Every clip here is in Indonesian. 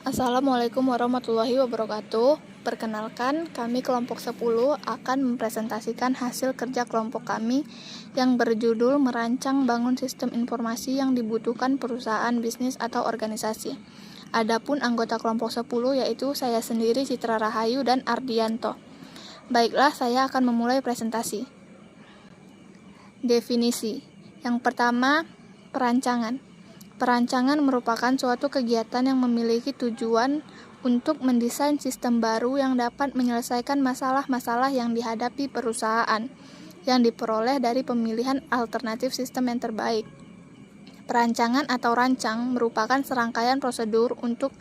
Assalamualaikum warahmatullahi wabarakatuh. Perkenalkan, kami kelompok 10 akan mempresentasikan hasil kerja kelompok kami yang berjudul merancang bangun sistem informasi yang dibutuhkan perusahaan, bisnis, atau organisasi. Adapun anggota kelompok 10 yaitu saya sendiri, Citra Rahayu, dan Ardianto. Baiklah, saya akan memulai presentasi. Definisi. Yang pertama, perancangan. Perancangan merupakan suatu kegiatan yang memiliki tujuan untuk mendesain sistem baru yang dapat menyelesaikan masalah-masalah yang dihadapi perusahaan, yang diperoleh dari pemilihan alternatif sistem yang terbaik. Perancangan atau rancang merupakan serangkaian prosedur untuk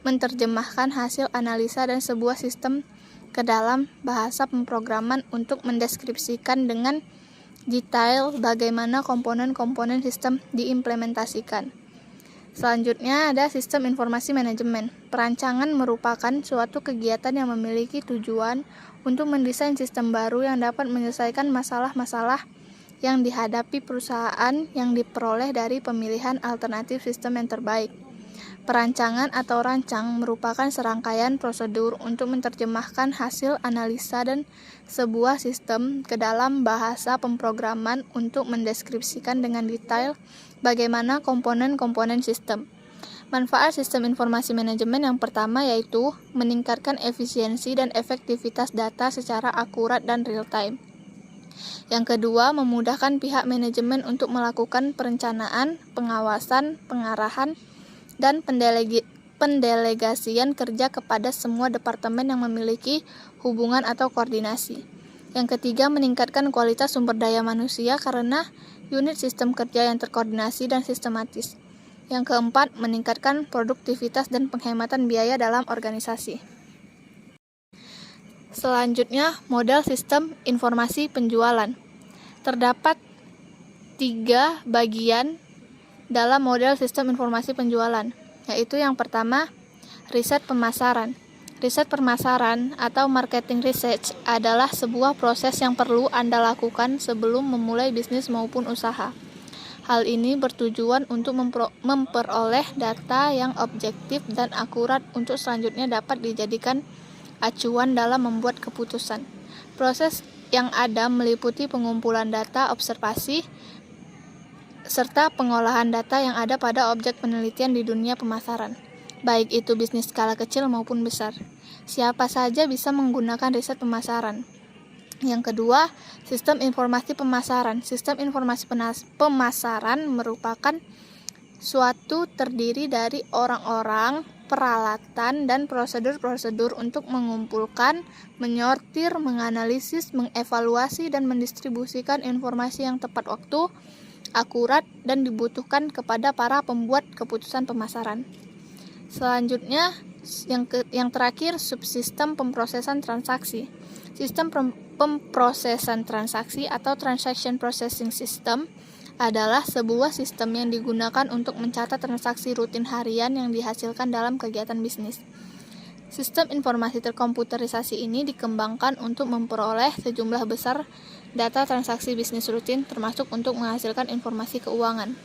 menerjemahkan hasil analisa dan sebuah sistem ke dalam bahasa pemrograman untuk mendeskripsikan dengan detail bagaimana komponen-komponen sistem diimplementasikan. Selanjutnya ada sistem informasi manajemen. Perancangan merupakan suatu kegiatan yang memiliki tujuan untuk mendesain sistem baru yang dapat menyelesaikan masalah-masalah yang dihadapi perusahaan yang diperoleh dari pemilihan alternatif sistem yang terbaik. Perancangan atau rancang merupakan serangkaian prosedur untuk menerjemahkan hasil analisa dan sebuah sistem ke dalam bahasa pemrograman untuk mendeskripsikan dengan detail bagaimana komponen-komponen sistem. Manfaat sistem informasi manajemen yang pertama yaitu meningkatkan efisiensi dan efektivitas data secara akurat dan real-time. Yang kedua, memudahkan pihak manajemen untuk melakukan perencanaan, pengawasan, pengarahan, dan pendelegasian kerja kepada semua departemen yang memiliki hubungan atau koordinasi. Yang ketiga, meningkatkan kualitas sumber daya manusia karena unit sistem kerja yang terkoordinasi dan sistematis. Yang keempat, meningkatkan produktivitas dan penghematan biaya dalam organisasi. Selanjutnya, model sistem informasi penjualan. Terdapat 3 bagian dalam model sistem informasi penjualan, yaitu yang pertama, riset pemasaran. Riset pemasaran atau marketing research adalah sebuah proses yang perlu Anda lakukan sebelum memulai bisnis maupun usaha. Hal ini bertujuan untuk memperoleh data yang objektif dan akurat untuk selanjutnya dapat dijadikan acuan dalam membuat keputusan. Proses yang ada meliputi pengumpulan data, observasi, serta pengolahan data yang ada pada objek penelitian di dunia pemasaran, baik itu bisnis skala kecil maupun besar. Siapa saja bisa menggunakan riset pemasaran. Yang kedua, sistem informasi pemasaran. Sistem informasi pemasaran merupakan suatu terdiri dari orang-orang, peralatan, dan prosedur-prosedur untuk mengumpulkan, menyortir, menganalisis, mengevaluasi, dan mendistribusikan informasi yang tepat waktu, akurat, dan dibutuhkan kepada para pembuat keputusan pemasaran. Selanjutnya, yang terakhir, subsistem pemrosesan transaksi. Sistem pemrosesan transaksi atau transaction processing system adalah sebuah sistem yang digunakan untuk mencatat transaksi rutin harian yang dihasilkan dalam kegiatan bisnis. Sistem informasi terkomputerisasi ini dikembangkan untuk memperoleh sejumlah besar data transaksi bisnis rutin, termasuk untuk menghasilkan informasi keuangan.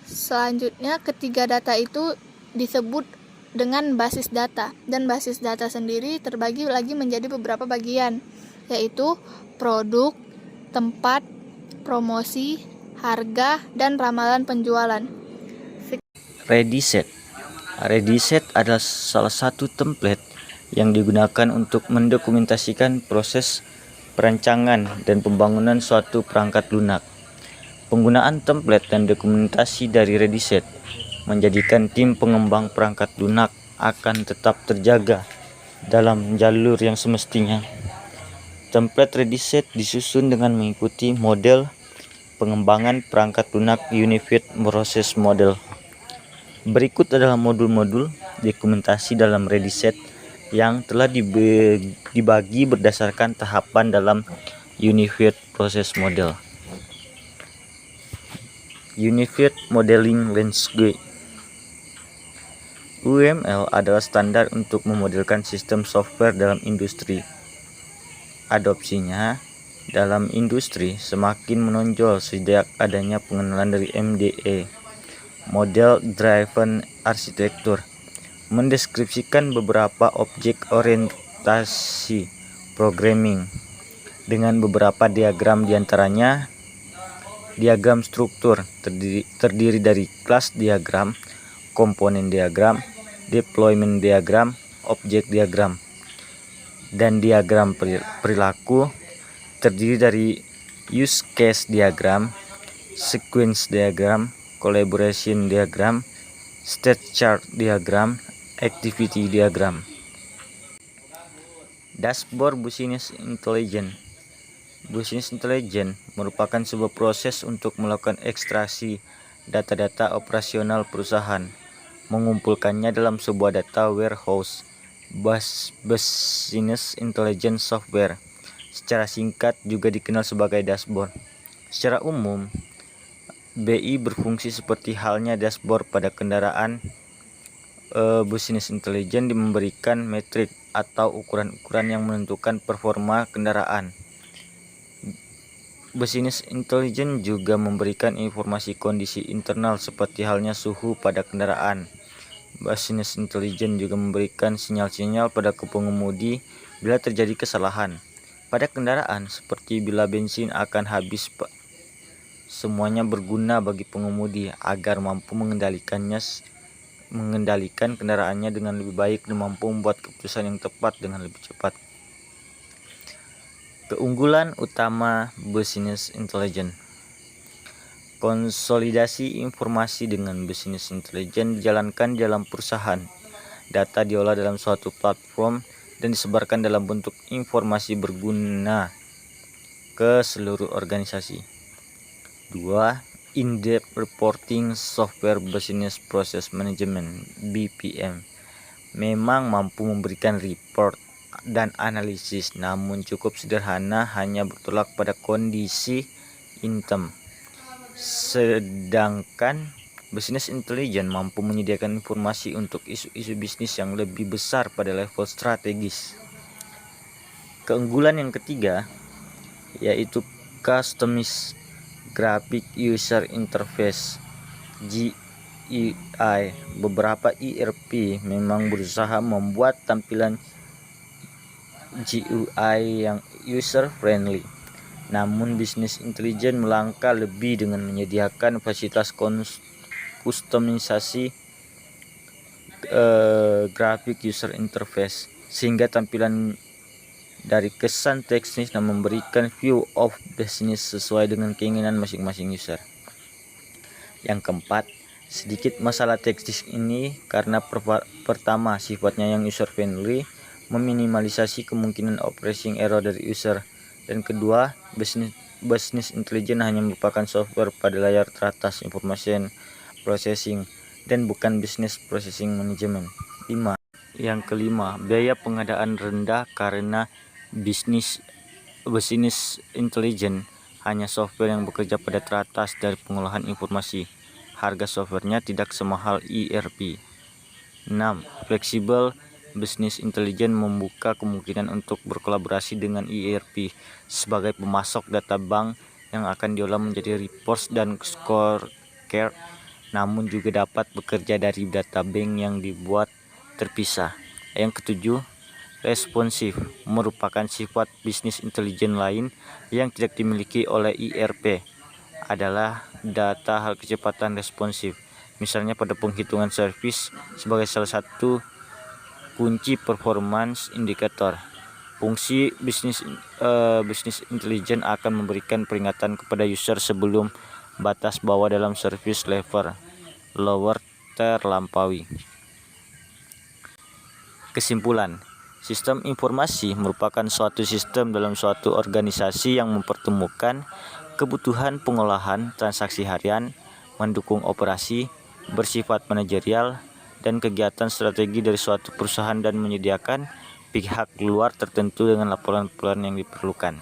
Selanjutnya, ketiga data itu disebut dengan basis data, dan basis data sendiri terbagi lagi menjadi beberapa bagian, yaitu produk, tempat, promosi, harga, dan ramalan penjualan. Ready-Set. Ready-Set adalah salah satu template yang digunakan untuk mendokumentasikan proses perancangan dan pembangunan suatu perangkat lunak. Penggunaan template dan dokumentasi dari Ready-Set menjadikan tim pengembang perangkat lunak akan tetap terjaga dalam jalur yang semestinya. Template Ready-Set disusun dengan mengikuti model pengembangan perangkat lunak Unified Process Model. Berikut adalah modul-modul dokumentasi dalam Ready-Set yang telah dibagi berdasarkan tahapan dalam Unified Process Model. Unified Modeling Landscape. UML adalah standar untuk memodelkan sistem software dalam industri. Adopsinya dalam industri semakin menonjol sejak adanya pengenalan dari MDE, Model driven arsitektur mendeskripsikan beberapa objek orientasi programming dengan beberapa diagram, diantaranya diagram struktur terdiri dari kelas diagram, komponen diagram, deployment diagram, objek diagram, dan diagram perilaku terdiri dari use case diagram, sequence diagram, collaboration diagram, state chart diagram, activity diagram. Dashboard Business Intelligence. Business Intelligence merupakan sebuah proses untuk melakukan ekstraksi data-data operasional perusahaan, mengumpulkannya dalam sebuah data warehouse. Business Intelligence Software, secara singkat juga dikenal sebagai dashboard. Secara umum, BI berfungsi seperti halnya dashboard pada kendaraan. Business Intelligence memberikan metrik atau ukuran-ukuran yang menentukan performa kendaraan. Business Intelligence juga memberikan informasi kondisi internal seperti halnya suhu pada kendaraan. Business Intelligence juga memberikan sinyal-sinyal pada pengemudi bila terjadi kesalahan pada kendaraan, seperti bila bensin akan habis. Semuanya berguna bagi pengemudi agar mampu mengendalikan kendaraannya dengan lebih baik dan mampu membuat keputusan yang tepat dengan lebih cepat. Keunggulan utama Business Intelligence. Konsolidasi informasi dengan Business Intelligence dijalankan dalam perusahaan. Data diolah dalam suatu platform dan disebarkan dalam bentuk informasi berguna ke seluruh organisasi. 2. In-depth Reporting Software Business Process Management (BPM) memang mampu memberikan report dan analisis, namun cukup sederhana, hanya bertolak pada kondisi item. Sedangkan Business Intelligence mampu menyediakan informasi untuk isu-isu bisnis yang lebih besar pada level strategis. Keunggulan yang ketiga yaitu Customized Graphic User Interface (GUI). Beberapa ERP memang berusaha membuat tampilan GUI yang user friendly. Namun Business Intelligence melangkah lebih dengan menyediakan fasilitas kustomisasi graphic user interface, sehingga tampilan dari kesan teknis dan memberikan view of business sesuai dengan keinginan masing-masing user. Yang keempat, sedikit masalah teknis ini karena pertama, sifatnya yang user friendly, meminimalisasi kemungkinan operating error dari user, dan kedua, Business Intelligence hanya merupakan software pada layar teratas, information processing, dan bukan business processing management. Yang kelima, biaya pengadaan rendah karena Business Intelligence hanya software yang bekerja pada teratas dari pengolahan informasi. Harga softwarenya tidak semahal ERP. 6. Fleksibel. Business Intelligence membuka kemungkinan untuk berkolaborasi dengan ERP sebagai pemasok data bank yang akan diolah menjadi reports dan scorecard, namun juga dapat bekerja dari data bank yang dibuat terpisah. Yang ketujuh, responsif merupakan sifat Business Intelligence lain yang tidak dimiliki oleh ERP adalah data hal kecepatan responsif, misalnya pada penghitungan servis sebagai salah satu kunci performance indicator. Fungsi Business Intelligence akan memberikan peringatan kepada user sebelum batas bawah dalam service level lower terlampaui. Kesimpulan, sistem informasi merupakan suatu sistem dalam suatu organisasi yang mempertemukan kebutuhan pengolahan transaksi harian, mendukung operasi, bersifat manajerial, dan kegiatan strategi dari suatu perusahaan, dan menyediakan pihak luar tertentu dengan laporan-laporan yang diperlukan.